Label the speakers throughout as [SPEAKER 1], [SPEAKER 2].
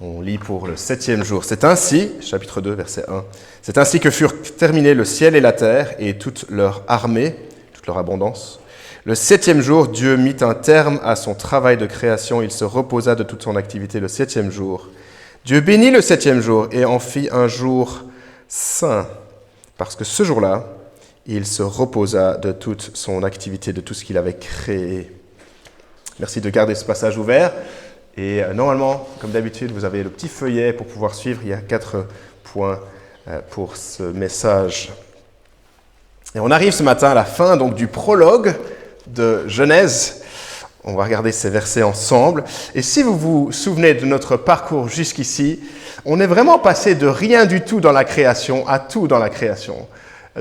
[SPEAKER 1] On lit pour le 7e jour. C'est ainsi, chapitre 2, verset 1, c'est ainsi que furent terminés le ciel et la terre et toute leur armée, toute leur abondance. Le 7e jour, Dieu mit un terme à son travail de création. Il se reposa de toute son activité le 7e jour. Dieu bénit le 7e jour et en fit un jour saint, parce que ce jour-là, il se reposa de toute son activité, de tout ce qu'il avait créé. Merci de garder ce passage ouvert. Et normalement, comme d'habitude, vous avez le petit feuillet pour pouvoir suivre. Il y a 4 points pour ce message. Et on arrive ce matin à la fin donc, du prologue de Genèse. On va regarder ces versets ensemble. Et si vous vous souvenez de notre parcours jusqu'ici, on est vraiment passé de rien du tout dans la création à tout dans la création.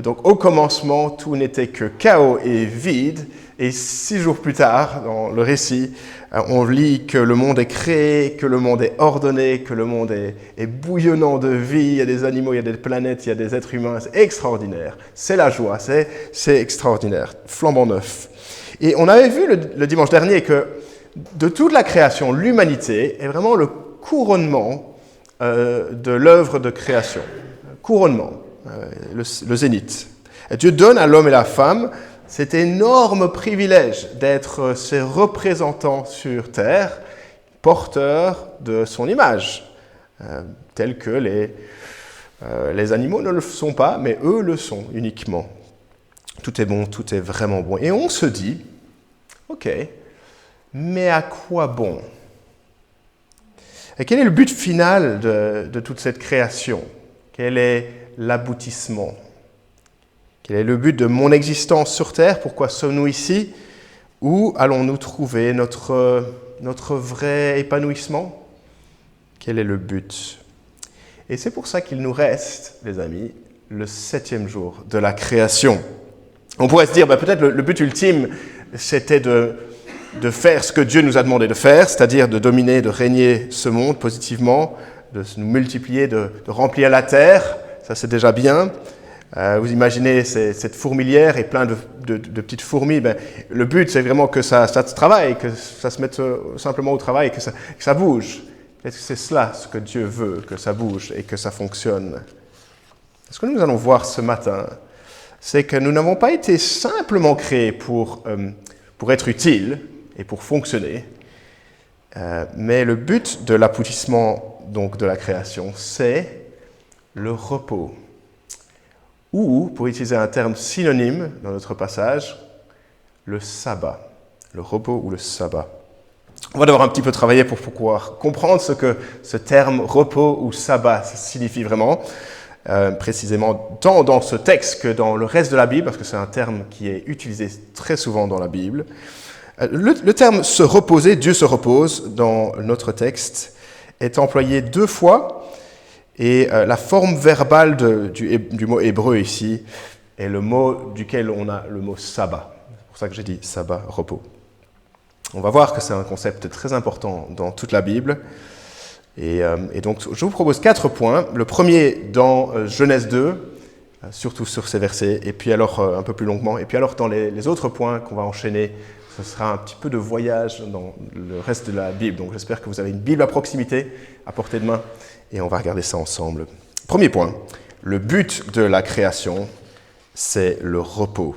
[SPEAKER 1] Donc au commencement, tout n'était que chaos et vide. Et 6 jours plus tard, dans le récit, on lit que le monde est créé, que le monde est ordonné, que le monde est bouillonnant de vie. Il y a des animaux, il y a des planètes, il y a des êtres humains. C'est extraordinaire. C'est la joie, c'est extraordinaire, flambant neuf. Et on avait vu le dimanche dernier que de toute la création, l'humanité est vraiment le couronnement de l'œuvre de création. Couronnement, le zénith. Et Dieu donne à l'homme et la femme cet énorme privilège d'être ses représentants sur terre, porteurs de son image, tels que les animaux ne le sont pas, mais eux le sont uniquement. Tout est bon, tout est vraiment bon. Et on se dit, ok, mais à quoi bon? Et quel est le but final de toute cette création? Quel est l'aboutissement? Quel est le but de mon existence sur Terre? Pourquoi sommes-nous ici? Où allons-nous trouver notre vrai épanouissement? Quel est le but? Et c'est pour ça qu'il nous reste, les amis, le 7e jour de la création. On pourrait se dire, peut-être le but ultime, c'était de faire ce que Dieu nous a demandé de faire, c'est-à-dire de dominer, de régner ce monde positivement, de nous multiplier, de remplir la terre. Ça, c'est déjà bien. Vous imaginez cette fourmilière et plein de petites fourmis. Le but, c'est vraiment que ça travaille, que ça se mette simplement au travail, que ça bouge. Est-ce que c'est cela ce que Dieu veut, que ça bouge et que ça fonctionne? Ce que nous allons voir ce matin, c'est que nous n'avons pas été simplement créés pour être utiles et pour fonctionner, mais le but de l'aboutissement donc de la création, c'est le repos. Ou, pour utiliser un terme synonyme dans notre passage, le sabbat, le repos ou le sabbat. On va devoir un petit peu travailler pour pouvoir comprendre ce que ce terme repos ou sabbat signifie vraiment, précisément tant dans ce texte que dans le reste de la Bible, parce que c'est un terme qui est utilisé très souvent dans la Bible. Le terme « se reposer », Dieu se repose, dans notre texte, est employé 2 fois. Et la forme verbale du mot hébreu ici est le mot duquel on a le mot sabbat. C'est pour ça que j'ai dit sabbat, repos. On va voir que c'est un concept très important dans toute la Bible. Et donc, je vous propose 4 points. Le premier dans Genèse 2, surtout sur ces versets, et puis alors un peu plus longuement. Et puis alors dans les autres points qu'on va enchaîner, ce sera un petit peu de voyage dans le reste de la Bible. Donc j'espère que vous avez une Bible à proximité, à portée de main. Et on va regarder ça ensemble. Premier point, le but de la création, c'est le repos.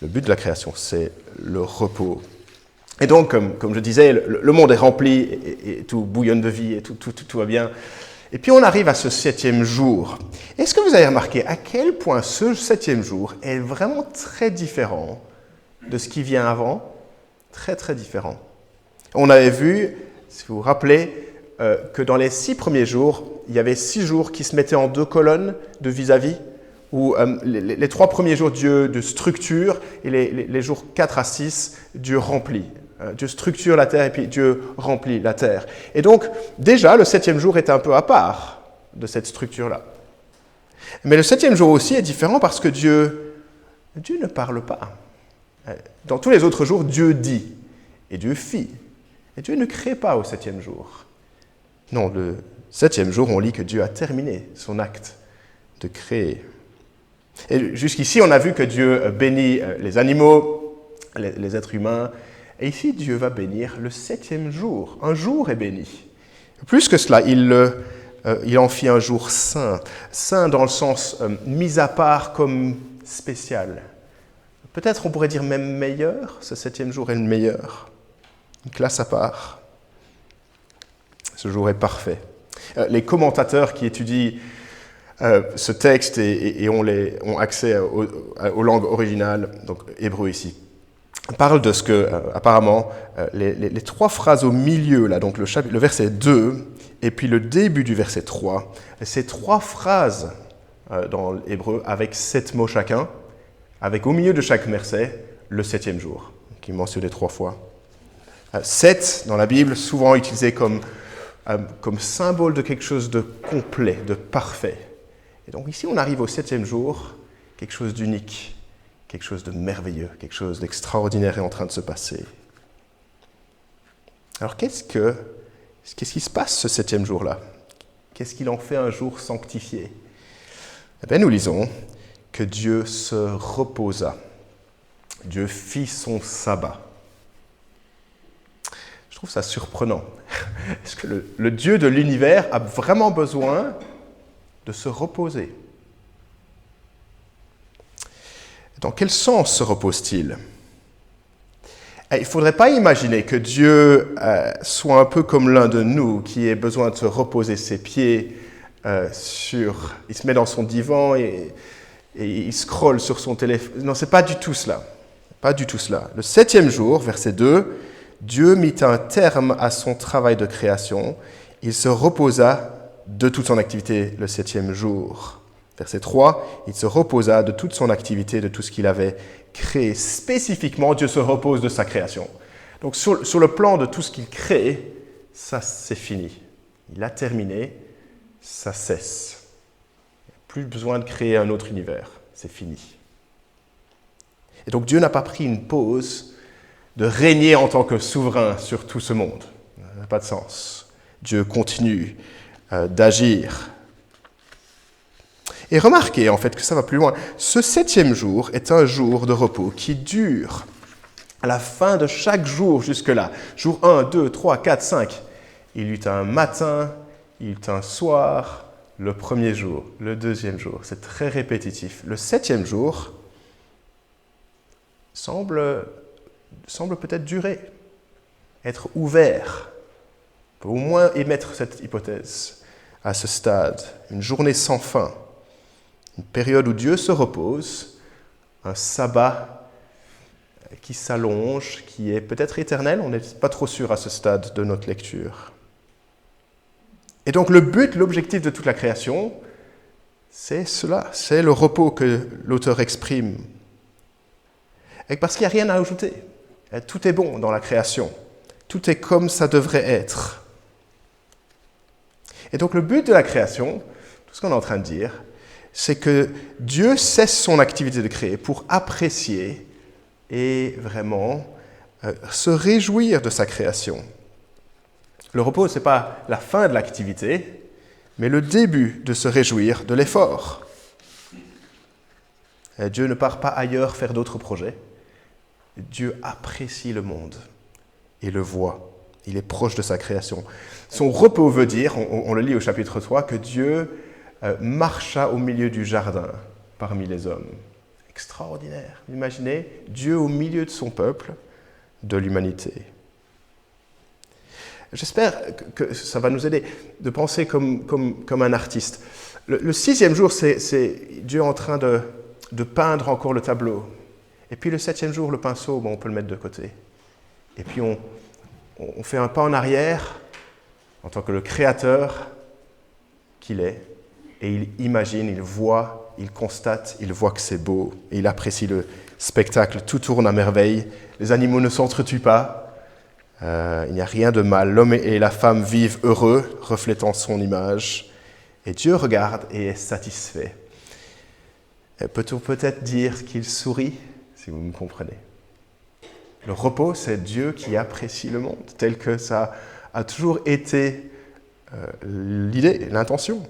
[SPEAKER 1] Le but de la création, c'est le repos. Et donc, comme je disais, le monde est rempli et tout bouillonne de vie et tout va bien. Et puis on arrive à ce 7e jour. Est-ce que vous avez remarqué à quel point ce 7e jour est vraiment très différent de ce qui vient avant? Très, très différent. On avait vu, si vous vous rappelez, que dans les 6 premiers jours, il y avait 6 jours qui se mettaient en 2 colonnes de vis-à-vis, où les 3 premiers jours, Dieu de structure, et les jours 4 à 6, Dieu remplit. Dieu structure la terre et puis Dieu remplit la terre. Et donc, déjà, le 7e jour est un peu à part de cette structure-là. Mais le 7e jour aussi est différent parce que Dieu ne parle pas. Dans tous les autres jours, Dieu dit, et Dieu fit. Et Dieu ne crée pas au 7e jour. Non, le 7e jour, on lit que Dieu a terminé son acte de créer. Et jusqu'ici, on a vu que Dieu bénit les animaux, les êtres humains. Et ici, Dieu va bénir le 7e jour. Un jour est béni. Plus que cela, il en fit un jour saint. Saint dans le sens mis à part comme spécial. Peut-être on pourrait dire même meilleur. Ce 7e jour est le meilleur. Une classe à part. Ce jour est parfait. Les commentateurs qui étudient ce texte et ont accès aux langues originales, donc hébreu ici, parlent de ce que, apparemment, les 3 phrases au milieu, là, donc le verset 2 et puis le début du verset 3, ces 3 phrases dans l'hébreu avec 7 mots chacun, avec au milieu de chaque verset le 7e jour, qui est mentionné 3 fois. 7, dans la Bible, souvent utilisé comme symbole de quelque chose de complet, de parfait. Et donc ici, on arrive au 7e jour, quelque chose d'unique, quelque chose de merveilleux, quelque chose d'extraordinaire est en train de se passer. Alors qu'est-ce qui se passe ce 7e jour-là? Qu'est-ce qu'il en fait un jour sanctifié? Eh bien, nous lisons que Dieu se reposa. Dieu fit son sabbat. Je trouve ça surprenant. Est-ce que le Dieu de l'univers a vraiment besoin de se reposer? Dans quel sens se repose-t-il? Il ne faudrait pas imaginer que Dieu soit un peu comme l'un de nous, qui ait besoin de se reposer ses pieds il se met dans son divan et il scrolle sur son téléphone. Non, ce n'est pas du tout cela. Pas du tout cela. Le 7e jour, verset 2, Dieu mit un terme à son travail de création. Il se reposa de toute son activité le 7e jour. Verset 3, il se reposa de toute son activité, de tout ce qu'il avait créé. Spécifiquement, Dieu se repose de sa création. Donc sur le plan de tout ce qu'il crée, ça c'est fini. Il a terminé, ça cesse. Plus besoin de créer un autre univers, c'est fini. Et donc Dieu n'a pas pris une pause de régner en tant que souverain sur tout ce monde. Ça n'a pas de sens. Dieu continue d'agir. Et remarquez en fait que ça va plus loin. Ce 7e jour est un jour de repos qui dure à la fin de chaque jour jusque-là. Jour 1, 2, 3, 4, 5. Il y eut un matin, il y eut un soir, le 1er jour, le 2e jour. C'est très répétitif. Le 7e jour semble peut-être durer, être ouvert. On peut au moins émettre cette hypothèse à ce stade. Une journée sans fin. Une période où Dieu se repose, un sabbat qui s'allonge, qui est peut-être éternel, on n'est pas trop sûr à ce stade de notre lecture. Et donc le but, l'objectif de toute la création, c'est cela, c'est le repos que l'auteur exprime. Et parce qu'il n'y a rien à ajouter. Tout est bon dans la création. Tout est comme ça devrait être. Et donc le but de la création, tout ce qu'on est en train de dire, c'est que Dieu cesse son activité de créer pour apprécier et vraiment se réjouir de sa création. Le repos, ce n'est pas la fin de l'activité, mais le début de se réjouir de l'effort. Dieu ne part pas ailleurs faire d'autres projets. Dieu apprécie le monde et le voit. Il est proche de sa création. Son repos veut dire, on le lit au chapitre 3, que Dieu marcha au milieu du jardin parmi les hommes. Extraordinaire. Imaginez Dieu au milieu de son peuple, de l'humanité. J'espère que ça va nous aider de penser comme un artiste. Le 6e jour, c'est Dieu en train de peindre encore le tableau. Et puis le 7e jour, le pinceau, on peut le mettre de côté. Et puis on fait un pas en arrière en tant que le créateur qu'il est. Et il imagine, il voit, il constate, il voit que c'est beau. Et il apprécie le spectacle. Tout tourne à merveille. Les animaux ne s'entretuent pas. Il n'y a rien de mal. L'homme et la femme vivent heureux, reflétant son image. Et Dieu regarde et est satisfait. Et peut-on peut-être dire qu'il sourit, si vous me comprenez. Le repos, c'est Dieu qui apprécie le monde, tel que ça a toujours été l'idée, l'intention.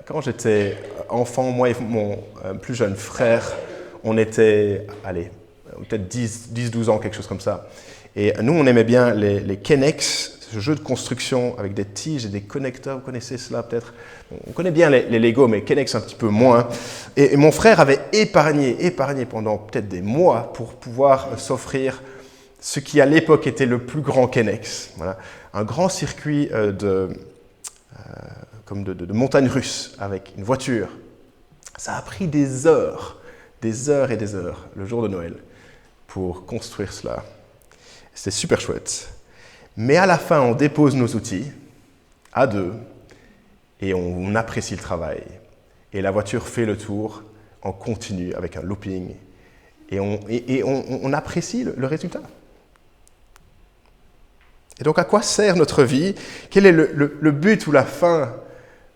[SPEAKER 1] Quand j'étais enfant, moi et mon plus jeune frère, on était, peut-être 10-12 ans, quelque chose comme ça. Et nous, on aimait bien les Kennex, ce jeu de construction avec des tiges et des connecteurs, vous connaissez cela peut-être? On connaît bien les Lego, mais Kennex un petit peu moins. Et mon frère avait épargné pendant peut-être des mois pour pouvoir s'offrir ce qui à l'époque était le plus grand Kennex. Voilà. Un grand circuit de montagne russe avec une voiture. Ça a pris des heures et des heures le jour de Noël pour construire cela. C'était super chouette. Mais à la fin, on dépose nos outils à deux et on apprécie le travail. Et la voiture fait le tour en continu avec un looping et on apprécie le résultat. Et donc, à quoi sert notre vie? Quel est le but ou la fin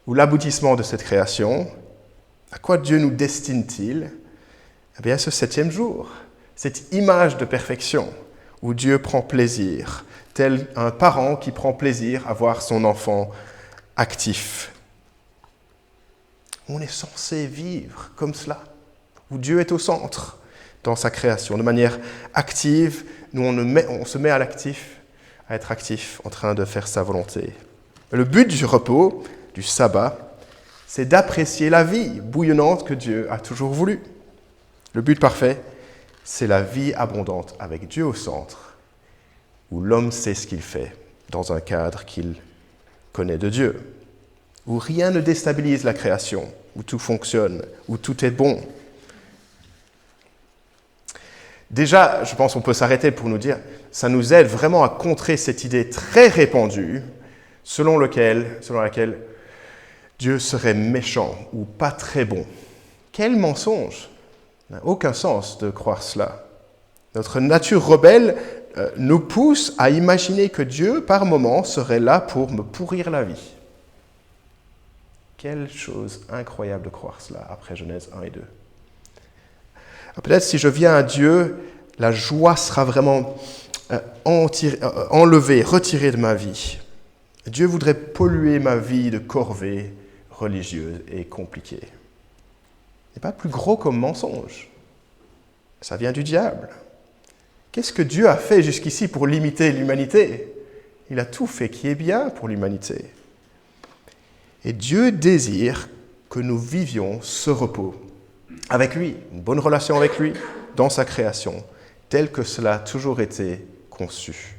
[SPEAKER 1] ou l'aboutissement de cette création? À quoi Dieu nous destine-t-il? Eh bien, ce 7e jour, cette image de perfection où Dieu prend plaisir, tel un parent qui prend plaisir à voir son enfant actif. On est censé vivre comme cela, où Dieu est au centre dans sa création, de manière active. Nous, on se met à l'actif, à être actif, en train de faire sa volonté. Le but du repos, du sabbat, c'est d'apprécier la vie bouillonnante que Dieu a toujours voulu. Le but parfait, c'est la vie abondante avec Dieu au centre, où l'homme sait ce qu'il fait dans un cadre qu'il connaît de Dieu, où rien ne déstabilise la création, où tout fonctionne, où tout est bon. Déjà, je pense qu'on peut s'arrêter pour nous dire, ça nous aide vraiment à contrer cette idée très répandue selon laquelle Dieu serait méchant ou pas très bon. Quel mensonge! Il n'a aucun sens de croire cela. Notre nature rebelle nous pousse à imaginer que Dieu, par moments, serait là pour me pourrir la vie. Quelle chose incroyable de croire cela après Genèse 1 et 2. Peut-être si je viens à Dieu, la joie sera vraiment enlevée, retirée de ma vie. Dieu voudrait polluer ma vie de corvées religieuses et compliquées. Ce n'est pas plus gros comme mensonge. Ça vient du diable. Qu'est-ce que Dieu a fait jusqu'ici pour limiter l'humanité? Il a tout fait qui est bien pour l'humanité. Et Dieu désire que nous vivions ce repos avec lui, une bonne relation avec lui, dans sa création, tel que cela a toujours été conçu.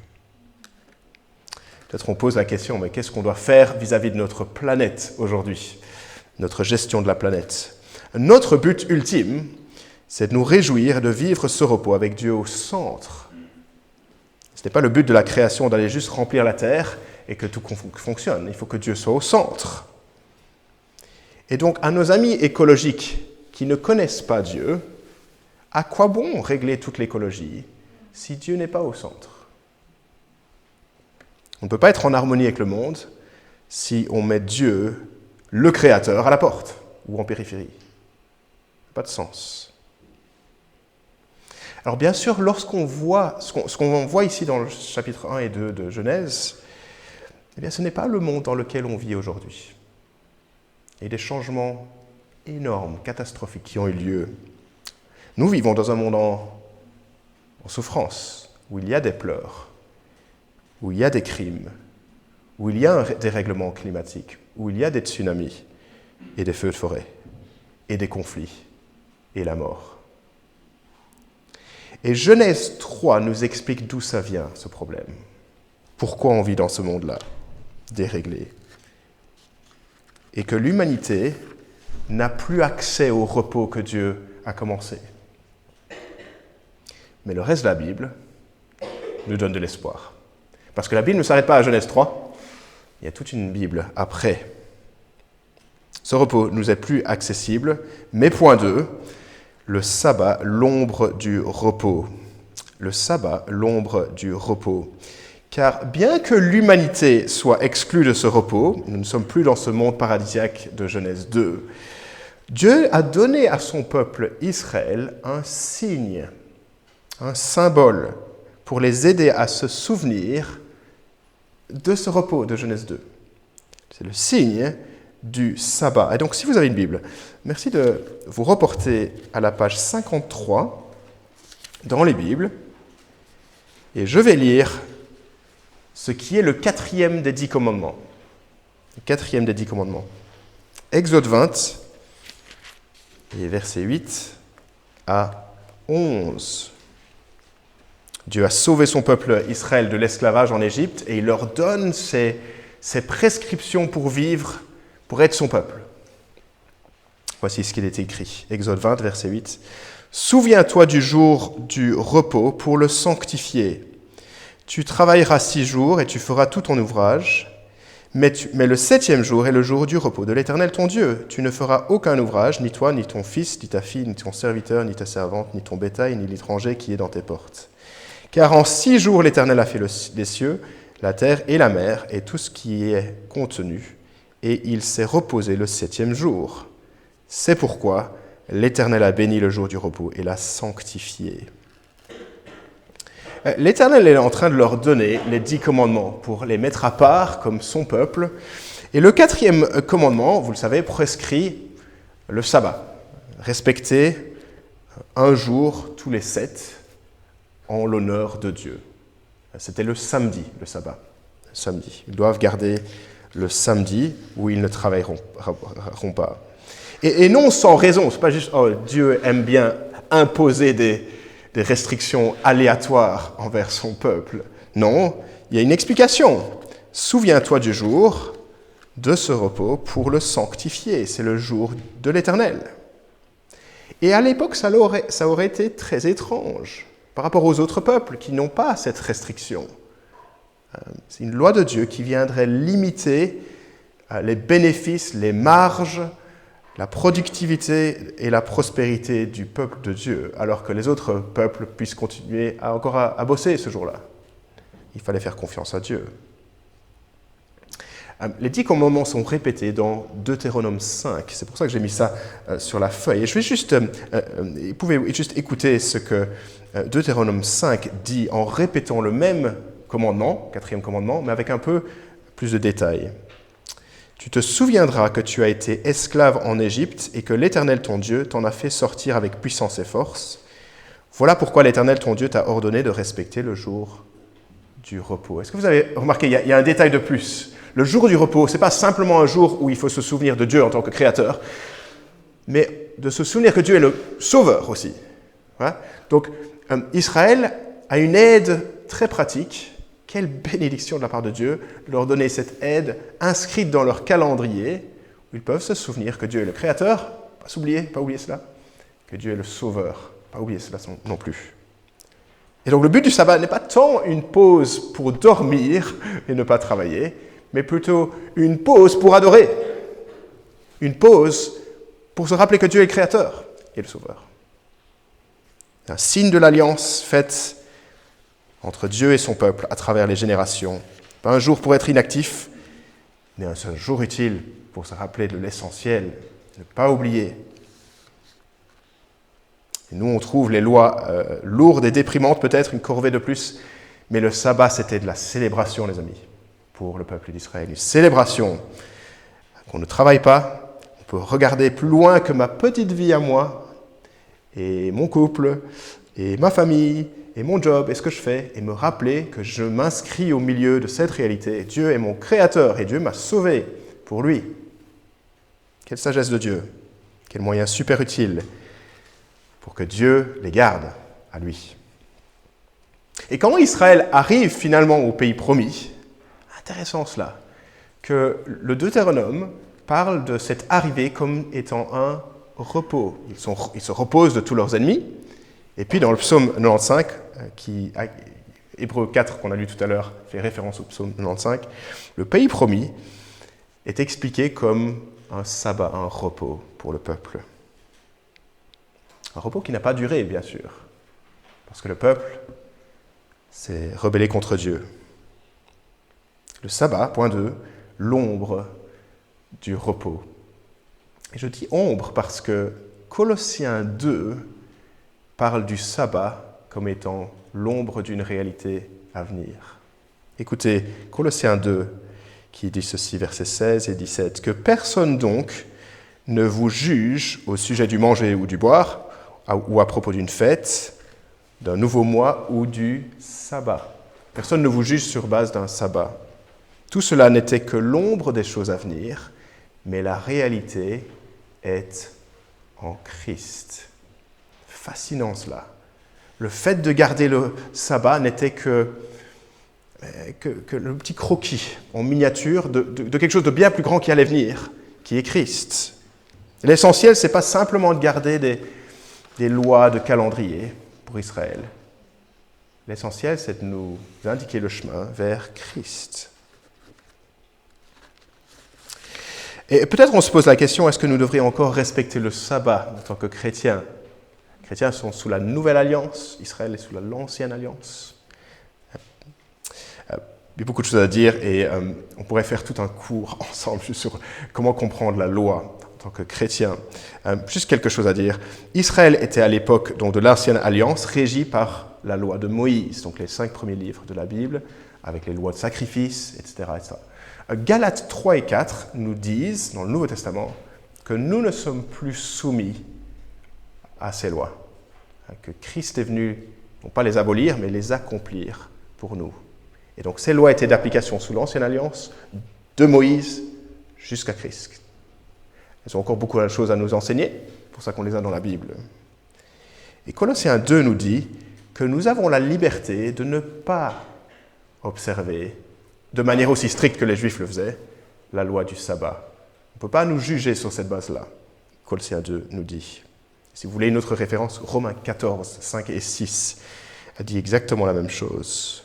[SPEAKER 1] Peut-être on pose la question, mais qu'est-ce qu'on doit faire vis-à-vis de notre planète aujourd'hui, notre gestion de la planète? Notre but ultime, c'est de nous réjouir et de vivre ce repos avec Dieu au centre. Ce n'est pas le but de la création d'aller juste remplir la terre et que tout fonctionne. Il faut que Dieu soit au centre. Et donc, à nos amis écologiques qui ne connaissent pas Dieu, à quoi bon régler toute l'écologie si Dieu n'est pas au centre? On ne peut pas être en harmonie avec le monde si on met Dieu, le Créateur, à la porte ou en périphérie. Pas de sens. Alors bien sûr, lorsqu'on voit ce qu'on voit ici dans le chapitre 1 et 2 de Genèse, eh bien ce n'est pas le monde dans lequel on vit aujourd'hui. Il y a des changements énormes, catastrophiques qui ont eu lieu. Nous vivons dans un monde en souffrance, où il y a des pleurs, où il y a des crimes, où il y a des règlements climatiques, où il y a des tsunamis et des feux de forêt, et des conflits, et la mort. Et Genèse 3 nous explique d'où ça vient, ce problème. Pourquoi on vit dans ce monde-là, déréglé. Et que l'humanité n'a plus accès au repos que Dieu a commencé. Mais le reste de la Bible nous donne de l'espoir. Parce que la Bible ne s'arrête pas à Genèse 3, il y a toute une Bible après. Ce repos nous est plus accessible, mais point 2, le sabbat, l'ombre du repos. Le sabbat, l'ombre du repos. Car bien que l'humanité soit exclue de ce repos, nous ne sommes plus dans ce monde paradisiaque de Genèse 2, Dieu a donné à son peuple Israël un signe, un symbole, pour les aider à se souvenir de ce repos de Genèse 2. C'est le signe du sabbat. Et donc, si vous avez une Bible, merci de vous reporter à la page 53 dans les Bibles, et je vais lire ce qui est le quatrième des 10 commandements. Le quatrième des 10 commandements. Exode 20, et versets 8 à 11. Dieu a sauvé son peuple Israël de l'esclavage en Égypte et il leur donne ses prescriptions pour vivre, pour être son peuple. Voici ce qu'il est écrit. Exode 20, verset 8. « Souviens-toi du jour du repos pour le sanctifier. Tu travailleras 6 jours et tu feras tout ton ouvrage. Mais le 7e jour est le jour du repos de l'Éternel ton Dieu. Tu ne feras aucun ouvrage, ni toi, ni ton fils, ni ta fille, ni ton serviteur, ni ta servante, ni ton bétail, ni l'étranger qui est dans tes portes. Car en 6 jours l'Éternel a fait les cieux, la terre et la mer, et tout ce qui y est contenu, et il s'est reposé le 7e jour. C'est pourquoi l'Éternel a béni le jour du repos et l'a sanctifié. » L'Éternel est en train de leur donner les 10 commandements pour les mettre à part comme son peuple. Et le 4e commandement, vous le savez, prescrit le sabbat. Respecter un jour tous les 7 en l'honneur de Dieu. C'était le samedi, le sabbat. Le samedi. Ils doivent garder le samedi où ils ne travailleront pas. Et non sans raison. C'est pas juste Dieu aime bien imposer des restrictions aléatoires envers son peuple. Non, il y a une explication. Souviens-toi du jour de ce repos pour le sanctifier. C'est le jour de l'Éternel. Et à l'époque, ça aurait été très étrange par rapport aux autres peuples qui n'ont pas cette restriction. C'est une loi de Dieu qui viendrait limiter les bénéfices, les marges, la productivité et la prospérité du peuple de Dieu, alors que les autres peuples puissent continuer encore à bosser ce jour-là. Il fallait faire confiance à Dieu. Les 10 commandements sont répétés dans Deutéronome 5. C'est pour ça que j'ai mis ça sur la feuille. Et je vais juste, vous pouvez juste écouter ce que Deutéronome 5 dit en répétant le même commandement, 4e commandement, mais avec un peu plus de détails. Tu te souviendras que tu as été esclave en Égypte et que l'Éternel ton Dieu t'en a fait sortir avec puissance et force. Voilà pourquoi l'Éternel ton Dieu t'a ordonné de respecter le jour du repos. Est-ce que vous avez remarqué, il y a un détail de plus. Le jour du repos, ce n'est pas simplement un jour où il faut se souvenir de Dieu en tant que créateur, mais de se souvenir que Dieu est le sauveur aussi. Voilà. Donc, Israël a une aide très pratique. Quelle bénédiction de la part de Dieu de leur donner cette aide inscrite dans leur calendrier, où ils peuvent se souvenir que Dieu est le créateur, pas oublier cela, que Dieu est le sauveur, pas oublier cela non plus. Et donc le but du sabbat n'est pas tant une pause pour dormir et ne pas travailler, mais plutôt une pause pour adorer, une pause pour se rappeler que Dieu est le créateur et le sauveur. Un signe de l'alliance faite entre Dieu et son peuple à travers les générations. Pas un jour pour être inactif, mais un seul jour utile pour se rappeler de l'essentiel, ne pas oublier. Et nous, on trouve les lois lourdes et déprimantes, peut-être une corvée de plus, mais le sabbat, c'était de la célébration, les amis, pour le peuple d'Israël. Une célébration qu'on ne travaille pas, on peut regarder plus loin que ma petite vie à moi, et mon couple, et ma famille, et mon job, et ce que je fais, et me rappeler que je m'inscris au milieu de cette réalité. Dieu est mon créateur, et Dieu m'a sauvé pour lui. Quelle sagesse de Dieu, quel moyen super utile pour que Dieu les garde à lui. Et quand Israël arrive finalement au pays promis, intéressant cela, que le Deutéronome parle de cette arrivée comme étant un repos. Ils se reposent de tous leurs ennemis. Et puis dans le psaume 95, Hébreux 4 qu'on a lu tout à l'heure fait référence au psaume 95, le pays promis est expliqué comme un sabbat, un repos pour le peuple. Un repos qui n'a pas duré, bien sûr, parce que le peuple s'est rebellé contre Dieu. Le sabbat, point 2, l'ombre du repos. Et je dis ombre parce que Colossiens 2 parle du sabbat comme étant l'ombre d'une réalité à venir. Écoutez, Colossiens 2, qui dit ceci, versets 16 et 17, « Que personne donc ne vous juge au sujet du manger ou du boire, ou à propos d'une fête, d'un nouveau mois ou du sabbat. Personne ne vous juge sur base d'un sabbat. Tout cela n'était que l'ombre des choses à venir, mais la réalité est en Christ. Fascinant cela. Le fait de garder le sabbat n'était que le petit croquis en miniature de quelque chose de bien plus grand qui allait venir, qui est Christ. L'essentiel, ce n'est pas simplement de garder des lois de calendrier pour Israël. L'essentiel, c'est de nous indiquer le chemin vers Christ. Et peut-être on se pose la question, est-ce que nous devrions encore respecter le sabbat en tant que chrétiens ? Les chrétiens sont sous la nouvelle alliance, Israël est sous l'ancienne alliance. Il y a beaucoup de choses à dire et on pourrait faire tout un cours ensemble sur comment comprendre la loi en tant que chrétien. Juste quelque chose à dire. Israël était à l'époque donc, de l'ancienne alliance régie par la loi de Moïse, donc les 5 premiers livres de la Bible, avec les lois de sacrifice, etc. etc. Galates 3 et 4 nous disent, dans le Nouveau Testament, que nous ne sommes plus soumis à ces lois, que Christ est venu, non pas les abolir, mais les accomplir pour nous. Et donc ces lois étaient d'application sous l'Ancienne Alliance, de Moïse jusqu'à Christ. Elles ont encore beaucoup de choses à nous enseigner, c'est pour ça qu'on les a dans la Bible. Et Colossiens 2 nous dit que nous avons la liberté de ne pas observer, de manière aussi stricte que les Juifs le faisaient, la loi du sabbat. On ne peut pas nous juger sur cette base-là, Colossiens 2 nous dit. Si vous voulez une autre référence, Romains 14, 5 et 6 a dit exactement la même chose.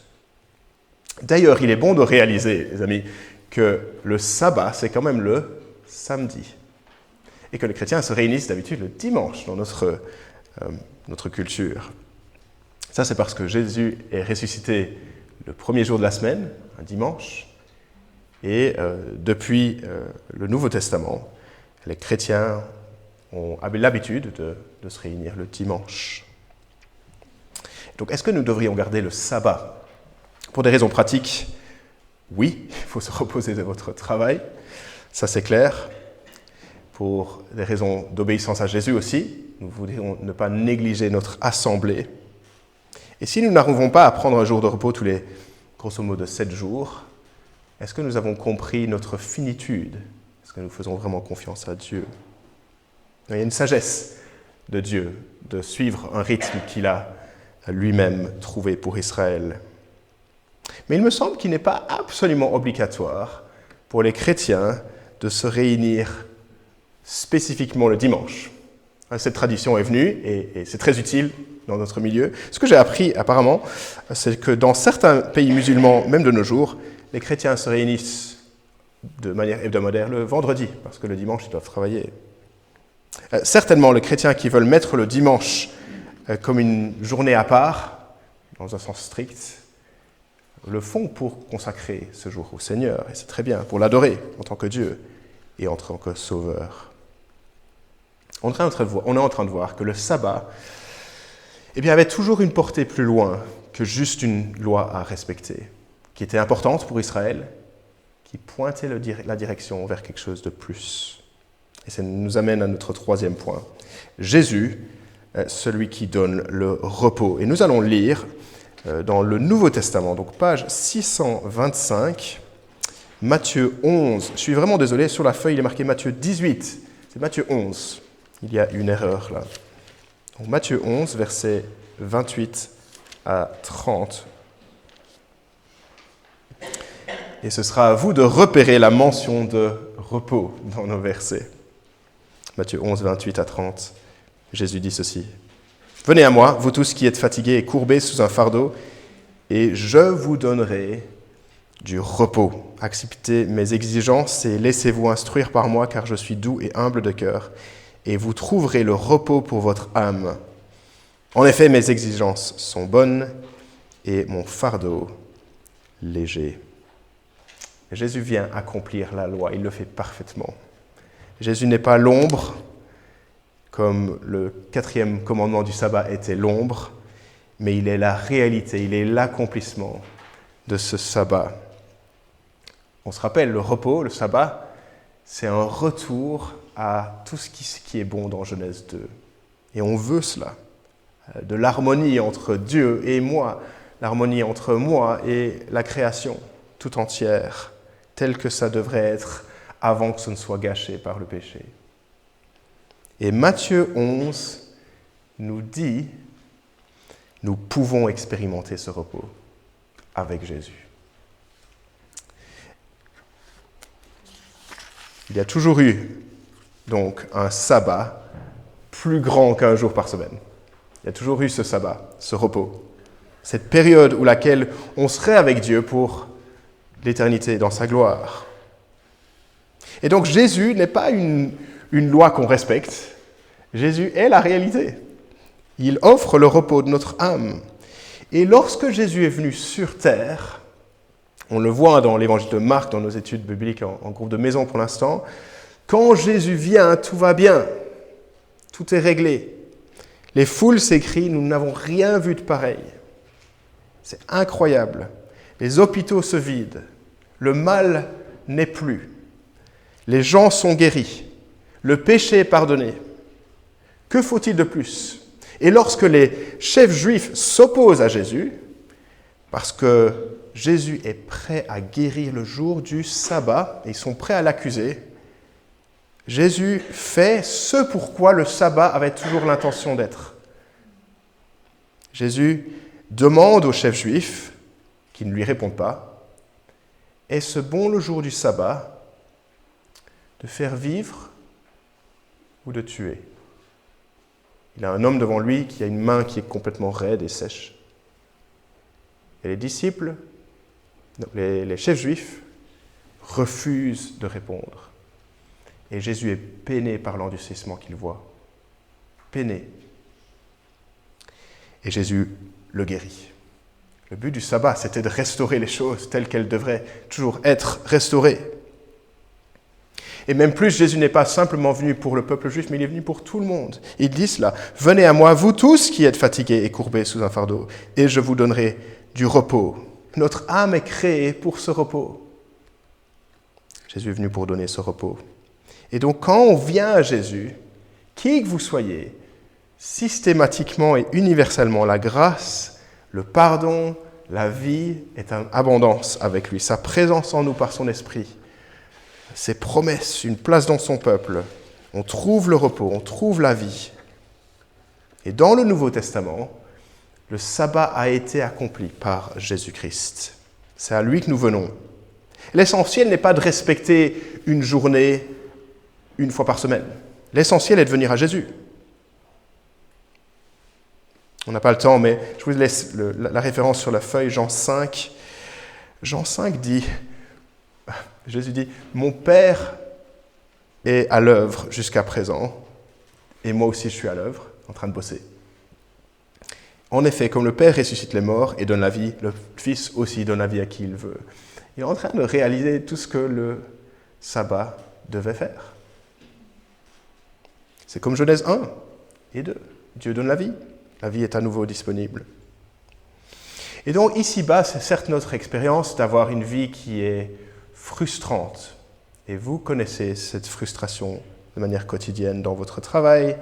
[SPEAKER 1] D'ailleurs, il est bon de réaliser, les amis, que le sabbat, c'est quand même le samedi. Et que les chrétiens se réunissent d'habitude le dimanche dans notre culture. Ça, c'est parce que Jésus est ressuscité le premier jour de la semaine, un dimanche, et depuis le Nouveau Testament, les chrétiens ont l'habitude de se réunir le dimanche. Donc, est-ce que nous devrions garder le sabbat ? Pour des raisons pratiques, oui, il faut se reposer de votre travail, ça c'est clair. Pour des raisons d'obéissance à Jésus aussi, nous voudrions ne pas négliger notre assemblée. Et si nous n'arrivons pas à prendre un jour de repos tous les, grosso modo, 7 jours, est-ce que nous avons compris notre finitude ? Est-ce que nous faisons vraiment confiance à Dieu ? Il y a une sagesse de Dieu de suivre un rythme qu'il a lui-même trouvé pour Israël. Mais il me semble qu'il n'est pas absolument obligatoire pour les chrétiens de se réunir spécifiquement le dimanche. Cette tradition est venue et c'est très utile dans notre milieu. Ce que j'ai appris apparemment, c'est que dans certains pays musulmans, même de nos jours, les chrétiens se réunissent de manière hebdomadaire le vendredi, parce que le dimanche, ils doivent travailler. Certainement, les chrétiens qui veulent mettre le dimanche comme une journée à part, dans un sens strict, le font pour consacrer ce jour au Seigneur, et c'est très bien, pour l'adorer en tant que Dieu et en tant que Sauveur. On est en train de voir que le sabbat avait toujours une portée plus loin que juste une loi à respecter, qui était importante pour Israël, qui pointait la direction vers quelque chose de plus. Et ça nous amène à notre troisième point. Jésus, celui qui donne le repos. Et nous allons lire dans le Nouveau Testament, donc page 625, Matthieu 11. Je suis vraiment désolé, sur la feuille il est marqué Matthieu 18, c'est Matthieu 11. Il y a une erreur là. Donc Matthieu 11, versets 28 à 30. Et ce sera à vous de repérer la mention de repos dans nos versets. Matthieu 11, 28 à 30. Jésus dit ceci. « Venez à moi, vous tous qui êtes fatigués et courbés sous un fardeau, et je vous donnerai du repos. Acceptez mes exigences et laissez-vous instruire par moi, car je suis doux et humble de cœur, et vous trouverez le repos pour votre âme. En effet, mes exigences sont bonnes et mon fardeau léger. » Jésus vient accomplir la loi, il le fait parfaitement. Jésus n'est pas l'ombre, comme le 4e commandement du sabbat était l'ombre, mais il est la réalité, il est l'accomplissement de ce sabbat. On se rappelle, le repos, le sabbat, c'est un retour à tout ce qui est bon dans Genèse 2. Et on veut cela, de l'harmonie entre Dieu et moi, l'harmonie entre moi et la création tout entière, telle que ça devrait être avant que ce ne soit gâché par le péché. Et Matthieu 11 nous dit, nous pouvons expérimenter ce repos avec Jésus. Il y a toujours eu donc un sabbat plus grand qu'un jour par semaine. Il y a toujours eu ce sabbat, ce repos, cette période où laquelle on serait avec Dieu pour l'éternité dans sa gloire. Et donc Jésus n'est pas une loi qu'on respecte. Jésus est la réalité. Il offre le repos de notre âme. Et lorsque Jésus est venu sur terre, on le voit dans l'évangile de Marc, dans nos études bibliques en groupe de maison pour l'instant, quand Jésus vient, tout va bien, tout est réglé. Les foules s'écrient, nous n'avons rien vu de pareil. C'est incroyable. Les hôpitaux se vident, le mal n'est plus. Les gens sont guéris, le péché est pardonné. Que faut-il de plus ? Et lorsque les chefs juifs s'opposent à Jésus, parce que Jésus est prêt à guérir le jour du sabbat, et ils sont prêts à l'accuser, Jésus fait ce pourquoi le sabbat avait toujours l'intention d'être. Jésus demande aux chefs juifs, qui ne lui répondent pas, « Est-ce bon le jour du sabbat de faire vivre ou de tuer ?» Il a un homme devant lui qui a une main qui est complètement raide et sèche. Et les disciples, les chefs juifs, refusent de répondre. Et Jésus est peiné par l'endurcissement qu'il voit. Peiné. Et Jésus le guérit. Le but du sabbat, c'était de restaurer les choses telles qu'elles devraient toujours être restaurées. Et même plus, Jésus n'est pas simplement venu pour le peuple juif, mais il est venu pour tout le monde. Il dit cela, « Venez à moi, vous tous qui êtes fatigués et courbés sous un fardeau, et je vous donnerai du repos. » Notre âme est créée pour ce repos. Jésus est venu pour donner ce repos. Et donc, quand on vient à Jésus, qui que vous soyez, systématiquement et universellement, la grâce, le pardon, la vie est en abondance avec lui. Sa présence en nous par son esprit, ses promesses, une place dans son peuple. On trouve le repos, on trouve la vie. Et dans le Nouveau Testament, le sabbat a été accompli par Jésus-Christ. C'est à lui que nous venons. L'essentiel n'est pas de respecter une journée une fois par semaine. L'essentiel est de venir à Jésus. On n'a pas le temps, mais je vous laisse la référence sur la feuille, Jean 5. Jean 5 dit, Jésus dit, « Mon Père est à l'œuvre jusqu'à présent, et moi aussi je suis à l'œuvre, en train de bosser. En effet, comme le Père ressuscite les morts et donne la vie, le Fils aussi donne la vie à qui il veut. » Il est en train de réaliser tout ce que le sabbat devait faire. C'est comme Genèse 1 et 2. Dieu donne la vie. La vie est à nouveau disponible. Et donc, ici-bas, c'est certes notre expérience d'avoir une vie qui est frustrante. Et vous connaissez cette frustration de manière quotidienne dans votre travail,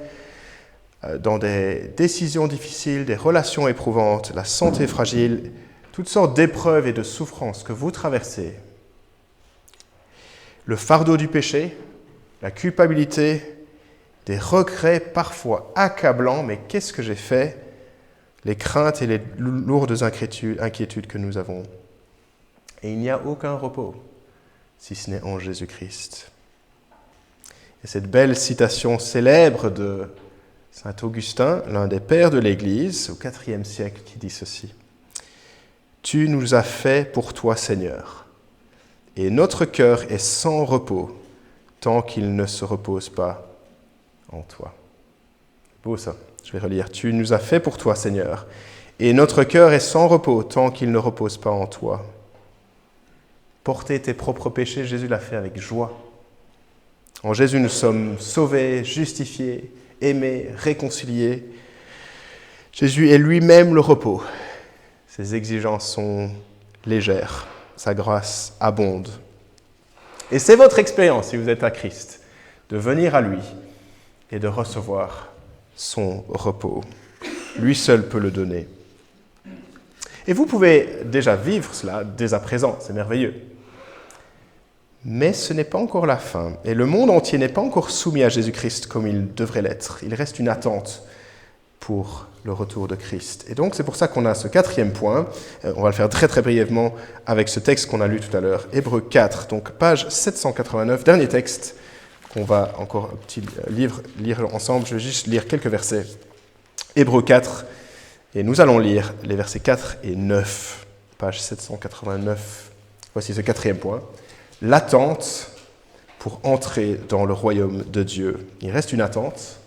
[SPEAKER 1] dans des décisions difficiles, des relations éprouvantes, la santé fragile, toutes sortes d'épreuves et de souffrances que vous traversez. Le fardeau du péché, la culpabilité, des regrets parfois accablants, mais qu'est-ce que j'ai fait ? Les craintes et les lourdes inquiétudes que nous avons. Et il n'y a aucun repos, si ce n'est en Jésus-Christ. Et cette belle citation célèbre de saint Augustin, l'un des pères de l'Église, au IVe siècle, qui dit ceci. « Tu nous as fait pour toi, Seigneur, et notre cœur est sans repos tant qu'il ne se repose pas en toi. » Beau ça, je vais relire. « Tu nous as fait pour toi, Seigneur, et notre cœur est sans repos tant qu'il ne repose pas en toi. » Porter tes propres péchés, Jésus l'a fait avec joie. En Jésus, nous sommes sauvés, justifiés, aimés, réconciliés. Jésus est lui-même le repos. Ses exigences sont légères, sa grâce abonde. Et c'est votre expérience, si vous êtes à Christ, de venir à lui et de recevoir son repos. Lui seul peut le donner. Et vous pouvez déjà vivre cela dès à présent, c'est merveilleux. Mais ce n'est pas encore la fin. Et le monde entier n'est pas encore soumis à Jésus-Christ comme il devrait l'être. Il reste une attente pour le retour de Christ. Et donc c'est pour ça qu'on a ce quatrième point. On va le faire très très brièvement avec ce texte qu'on a lu tout à l'heure. Hébreux 4, donc page 789, dernier texte qu'on va encore un petit lire ensemble. Je vais juste lire quelques versets. Hébreux 4, et nous allons lire les versets 4 et 9, page 789. Voici ce quatrième point. L'attente pour entrer dans le royaume de Dieu. Il reste une attente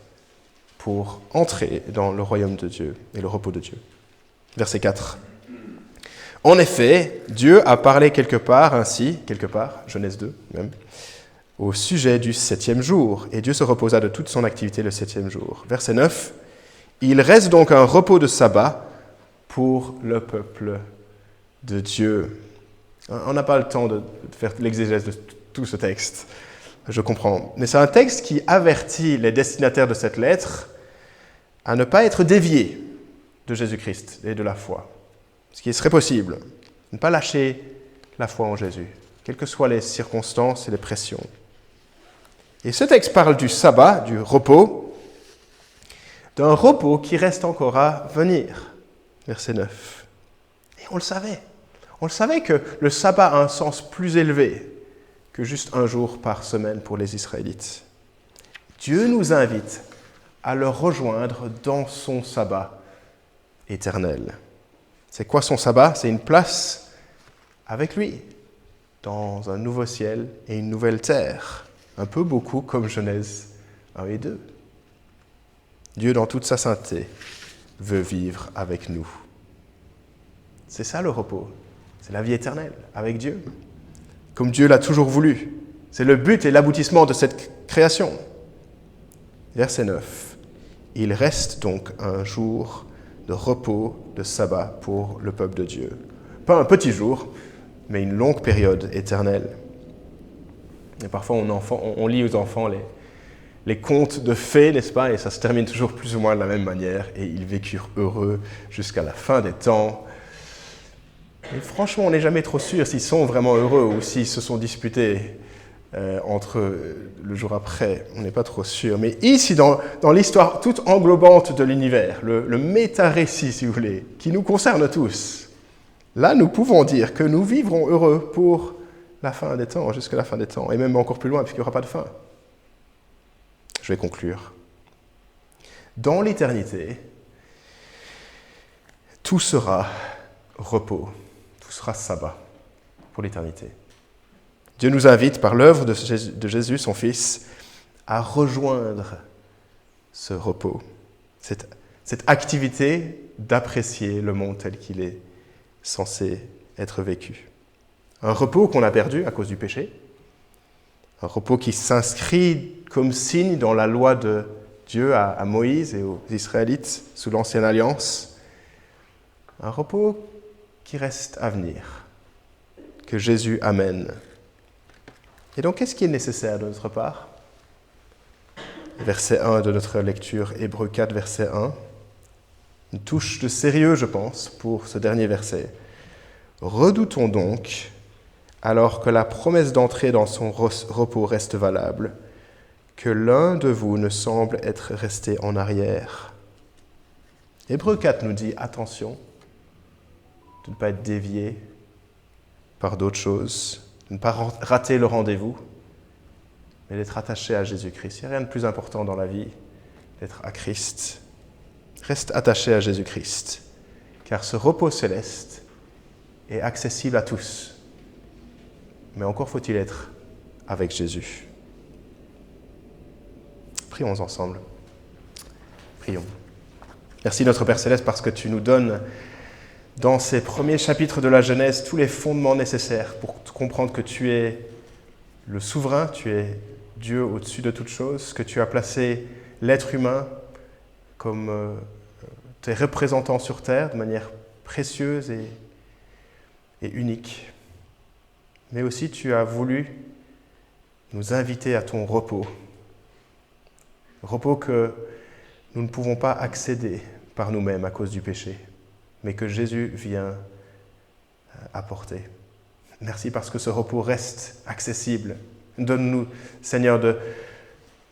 [SPEAKER 1] pour entrer dans le royaume de Dieu et le repos de Dieu. Verset 4. En effet, Dieu a parlé quelque part, Genèse 2 même, au sujet du 7e jour, et Dieu se reposa de toute son activité le 7e jour. Verset 9. Il reste donc un repos de sabbat pour le peuple de Dieu. On n'a pas le temps de faire l'exégèse de tout ce texte, je comprends. Mais c'est un texte qui avertit les destinataires de cette lettre à ne pas être déviés de Jésus-Christ et de la foi. Ce qui serait possible, ne pas lâcher la foi en Jésus, quelles que soient les circonstances et les pressions. Et ce texte parle du sabbat, du repos, d'un repos qui reste encore à venir. Verset 9. Et on le savait. On le savait que le sabbat a un sens plus élevé que juste un jour par semaine pour les Israélites. Dieu nous invite à le rejoindre dans son sabbat éternel. C'est quoi son sabbat? C'est une place avec lui, dans un nouveau ciel et une nouvelle terre. Un peu beaucoup comme Genèse 1 et 2. Dieu, dans toute sa sainteté, veut vivre avec nous. C'est ça le repos. C'est la vie éternelle avec Dieu, comme Dieu l'a toujours voulu. C'est le but et l'aboutissement de cette création. Verset 9. Il reste donc un jour de repos, de sabbat pour le peuple de Dieu. Pas un petit jour, mais une longue période éternelle. Et parfois, on lit aux enfants les contes de fées, n'est-ce pas? Et ça se termine toujours plus ou moins de la même manière. Et ils vécurent heureux jusqu'à la fin des temps. Et franchement, on n'est jamais trop sûr s'ils sont vraiment heureux ou s'ils se sont disputés entre le jour après. On n'est pas trop sûr. Mais ici, dans l'histoire toute englobante de l'univers, le méta-récit, si vous voulez, qui nous concerne tous, là, nous pouvons dire que nous vivrons heureux pour la fin des temps, jusqu'à la fin des temps, et même encore plus loin, puisqu'il n'y aura pas de fin. Je vais conclure. Dans l'éternité, tout sera repos. Tout sera sabbat pour l'éternité. Dieu nous invite, par l'œuvre de Jésus, son Fils, à rejoindre ce repos, cette activité d'apprécier le monde tel qu'il est censé être vécu. Un repos qu'on a perdu à cause du péché, un repos qui s'inscrit comme signe dans la loi de Dieu à Moïse et aux Israélites sous l'Ancienne Alliance, un repos qui reste à venir, que Jésus amène. Et donc, qu'est-ce qui est nécessaire de notre part? Verset 1 de notre lecture, Hébreux 4, verset 1. Une touche de sérieux, je pense, pour ce dernier verset. Redoutons donc, alors que la promesse d'entrer dans son repos reste valable, que l'un de vous ne semble être resté en arrière. Hébreux 4 nous dit, attention, de ne pas être dévié par d'autres choses, de ne pas rater le rendez-vous, mais d'être attaché à Jésus-Christ. Il n'y a rien de plus important dans la vie d'être à Christ. Reste attaché à Jésus-Christ, car ce repos céleste est accessible à tous. Mais encore faut-il être avec Jésus. Prions ensemble. Prions. Merci notre Père Céleste parce que tu nous donnes dans ces premiers chapitres de la Genèse tous les fondements nécessaires pour comprendre que tu es le souverain, tu es Dieu au-dessus de toutes choses, que tu as placé l'être humain comme tes représentants sur terre de manière précieuse et unique. Mais aussi tu as voulu nous inviter à ton repos que nous ne pouvons pas accéder par nous-mêmes à cause du péché, mais que Jésus vient apporter. Merci parce que ce repos reste accessible. Donne-nous, Seigneur, de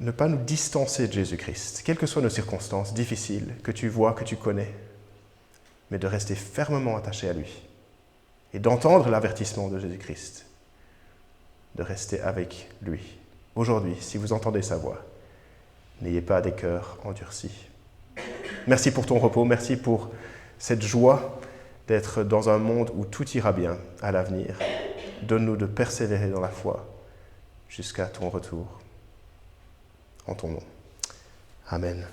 [SPEAKER 1] ne pas nous distancer de Jésus-Christ, quelles que soient nos circonstances difficiles que tu vois, que tu connais, mais de rester fermement attaché à lui et d'entendre l'avertissement de Jésus-Christ, de rester avec lui. Aujourd'hui, si vous entendez sa voix, n'ayez pas des cœurs endurcis. Merci pour ton repos, merci pour cette joie d'être dans un monde où tout ira bien à l'avenir. Donne-nous de persévérer dans la foi jusqu'à ton retour. En ton nom. Amen.